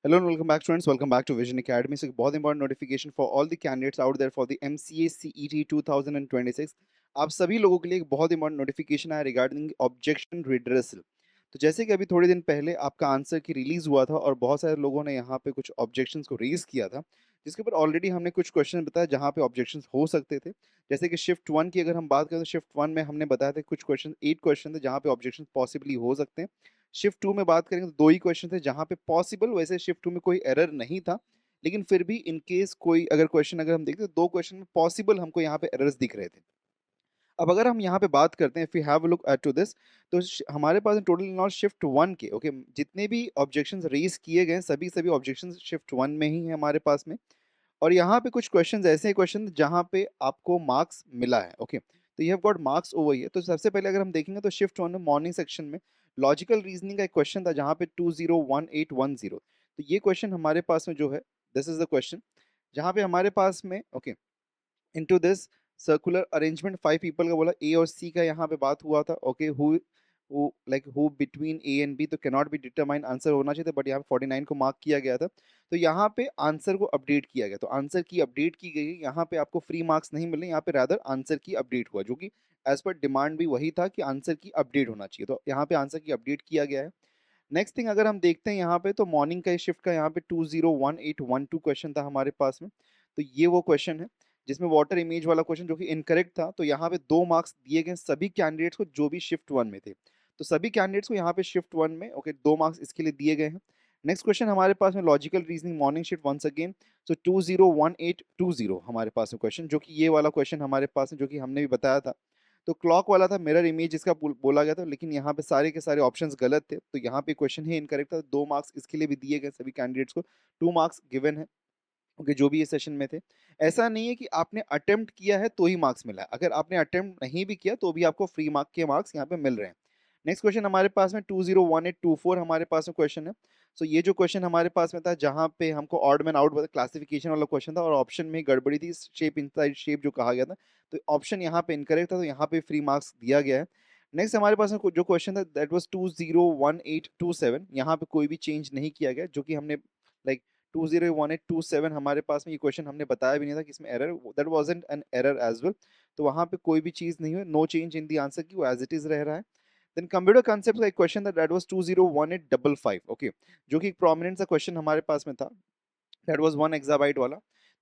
Hello and welcome back, students. Welcome back to Vision Academy. So, एक बहुत important notification for all the candidates out there for the MCA CET 2026। आप सभी लोगों के लिए एक बहुत इंपॉर्टेंट नोटिफिकेशन है रिगार्डिंग ऑब्जेक्शन रिड्रेसल। तो जैसे कि अभी थोड़े दिन पहले आपका आंसर की रिलीज हुआ था और बहुत सारे लोगों ने यहाँ पे कुछ ऑब्जेक्शंस को रेज किया था, जिसके ऊपर ऑलरेडी हमने कुछ क्वेश्चन बताया जहाँ पे ऑब्जेक्शंस हो सकते थे। जैसे कि शिफ्ट वन की अगर हम बात करें तो शिफ्ट वन में हमने बताया था कुछ क्वेश्चन 8 क्वेश्चन थे जहाँ पे ऑब्जेक्शन पॉसिबली हो सकते हैं। शिफ्ट टू में बात करेंगे तो दो ही क्वेश्चन थे जहां पे पॉसिबल, वैसे शिफ्ट टू में कोई एरर नहीं था, लेकिन फिर भी इन केस कोई अगर क्वेश्चन अगर हम देखते तो दो क्वेश्चन में पॉसिबल हमको यहाँ पे एरर्स दिख रहे थे। अब अगर हम यहाँ पे बात करते हैं, if you have a look at to this, तो हमारे पास टोटल नॉट शिफ्ट वन के ओके जितने भी ऑब्जेक्शंस रेज किए गए सभी सभी ऑब्जेक्शंस शिफ्ट वन में ही है हमारे पास में। और यहाँ पे कुछ क्वेश्चंस ऐसे क्वेश्चन जहाँ पे आपको मार्क्स मिला है, ओके तो you have got marks over here. तो सबसे पहले अगर हम देखेंगे तो शिफ्ट वन में मॉर्निंग सेक्शन में लॉजिकल रीजनिंग का एक क्वेश्चन था जहाँ पे 201810। तो ये क्वेश्चन हमारे पास में जो है, दिस इज द क्वेश्चन जहाँ पे हमारे पास में okay into this circular arrangement 5 people का बोला, ए और सी का यहाँ पे बात हुआ था। Okay who between A and B, तो कैनॉट बी डिटरमाइन आंसर होना चाहिए था, बट यहाँ पे 49 को मार्क किया गया था। तो यहाँ पे आंसर को अपडेट किया गया, तो आंसर की अपडेट की गई। यहाँ पे आपको फ्री मार्क्स नहीं मिले, यहाँ पे रादर आंसर की अपडेट हुआ, जो कि एज पर डिमांड भी वही था कि आंसर की अपडेट होना चाहिए, तो यहाँ पे आंसर की अपडेट किया गया है। नेक्स्ट थिंग अगर हम देखते हैं यहाँ पे, तो मॉर्निंग का शिफ्ट का यहाँ पे 201812 क्वेश्चन था हमारे पास में। तो ये वो क्वेश्चन है जिसमें वाटर इमेज वाला क्वेश्चन जो कि इनकरेक्ट था, तो यहाँ पे 2 मार्क्स दिए गए सभी कैंडिडेट्स को जो भी शिफ्ट वन में थे। तो सभी कैंडिडेट्स को यहाँ पे शिफ्ट वन में ओके 2 मार्क्स इसके लिए दिए गए हैं। नेक्स्ट क्वेश्चन हमारे पास में logical reasoning morning shift once again. So 201820 हमारे पास में क्वेश्चन, जो कि ये वाला क्वेश्चन हमारे पास है जो कि हमने भी बताया था। तो क्लॉक वाला था मिरर इमेज जिसका बोला गया था, लेकिन यहाँ पे सारे के सारे ऑप्शंस गलत थे, तो यहाँ पे क्वेश्चन ही इनकरेक्ट था। 2 मार्क्स इसके लिए भी दिए गए सभी कैंडिडेट्स को, 2 मार्क्स गिवन है ओके जो भी इस सेशन में थे। ऐसा नहीं है कि आपने अटेम्प्ट किया है तो ही मार्क्स मिला है, अगर आपने अटेम्प्ट नहीं भी किया तो भी आपको फ्री मार्क के मार्क्स यहाँ पे मिल रहे हैं। नेक्स्ट क्वेश्चन हमारे पास में 201824 हमारे पास में क्वेश्चन है। सो ये जो क्वेश्चन हमारे पास में था जहाँ पे हमको ऑड मैन आउट क्लासिफिकेशन वाला क्वेश्चन था और ऑप्शन में गड़बड़ी थी, शेप इनसाइड शेप जो कहा गया था, तो ऑप्शन यहाँ पे इनकरेक्ट था, तो यहाँ पे फ्री मार्क्स दिया गया है। नेक्स्ट हमारे पास में जो क्वेश्चन था दैट वाज 201827, यहाँ पे कोई भी चेंज नहीं किया गया, जो कि हमने लाइक 201827 हमारे पास में ये क्वेश्चन हमने बताया भी नहीं था कि इसमें error, that wasn't an error as well. तो वहां पे कोई भी चीज नहीं हुई, no change in the answer key, वो एज इट इज रह रहा है। देन कंप्यूटर कॉन्सेप्ट का एक क्वेश्चन था दैट वाज 201855 ओके जो कि एक प्रोमिनेंट सा क्वेश्चन हमारे पास में था, दैट वाज 1 एक्साबाइट वाला।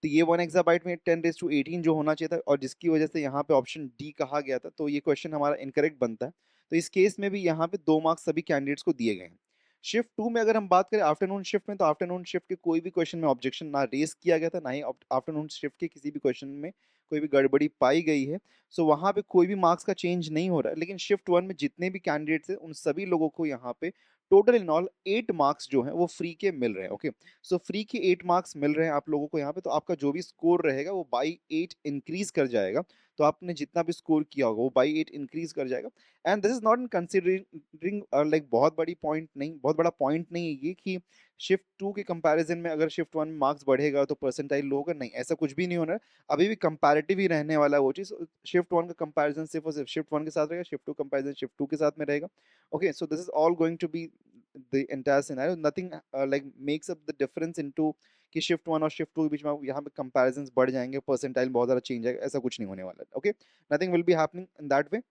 तो ये 1 एक्साबाइट में 10⁻18 जो होना चाहिए था, और जिसकी वजह से यहाँ पे ऑप्शन डी कहा गया था, तो ये क्वेश्चन हमारा इनकरेक्ट बनता है। तो इस केस में भी यहाँ पे 2 मार्क्स सभी कैंडिडेट्स को दिए गए हैं। शिफ्ट टू में अगर हम बात करें आफ्टरनून शिफ्ट में, तो आफ्टरनून शिफ्ट के कोई भी क्वेश्चन में ऑब्जेक्शन ना रेस किया गया था, ना ही आफ्टरनून शिफ्ट के किसी भी क्वेश्चन में कोई भी गड़बड़ी पाई गई है। सो वहां पे कोई भी मार्क्स का चेंज नहीं हो रहा है, लेकिन शिफ्ट वन में जितने भी कैंडिडेट्स हैं उन सभी लोगों को यहाँ पे टोटल इन ऑल 8 मार्क्स जो हैं वो फ्री के मिल रहे हैं। ओके सो फ्री के 8 मार्क्स मिल रहे हैं आप लोगों को यहाँ पे, तो आपका जो भी स्कोर रहेगा वो बाई 8 इंक्रीज कर जाएगा। तो आपने जितना भी स्कोर किया होगा वो बाई 8 इंक्रीज कर जाएगा। And this is not in considering like बहुत बड़ी पॉइंट नहीं, बहुत बड़ा पॉइंट नहीं है ये कि शिफ्ट टू के कंपैरिजन में अगर शिफ्ट वन में मार्क्स बढ़ेगा तो परसेंटाइल लो होगा, नहीं ऐसा कुछ भी नहीं होना है। अभी भी कंपैरेटिव ही रहने वाला है वो चीज। शिफ्ट वन का कंपैरिजन सिर्फ और सिर्फ शिफ्ट वन के साथ रहेगा, shift two comparison shift two के साथ में रहेगा। Okay so this is all going to be the entire scenario, nothing like makes up the difference into कि शिफ्ट वन और शिफ्ट टू के बीच में यहाँ पे कंपैरिजंस बढ़ जाएंगे, परसेंटाइल बहुत ज़्यादा चेंज आएगा, ऐसा कुछ नहीं होने वाला है। Okay nothing will be happening in that way.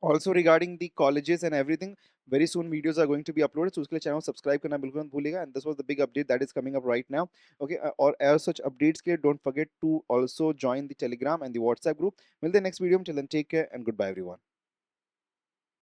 Also regarding the colleges and everything, very soon videos are going to be uploaded, so उसके लिए चैनल सब्सक्राइब करना बिल्कुल मत भूलिएगा। And this was the big update that is coming up right now. Okay और as such updates के लिए don't forget to also join the Telegram and the WhatsApp group. मिलते हैं नेक्स्ट वीडियो में, till then take care and goodbye everyone.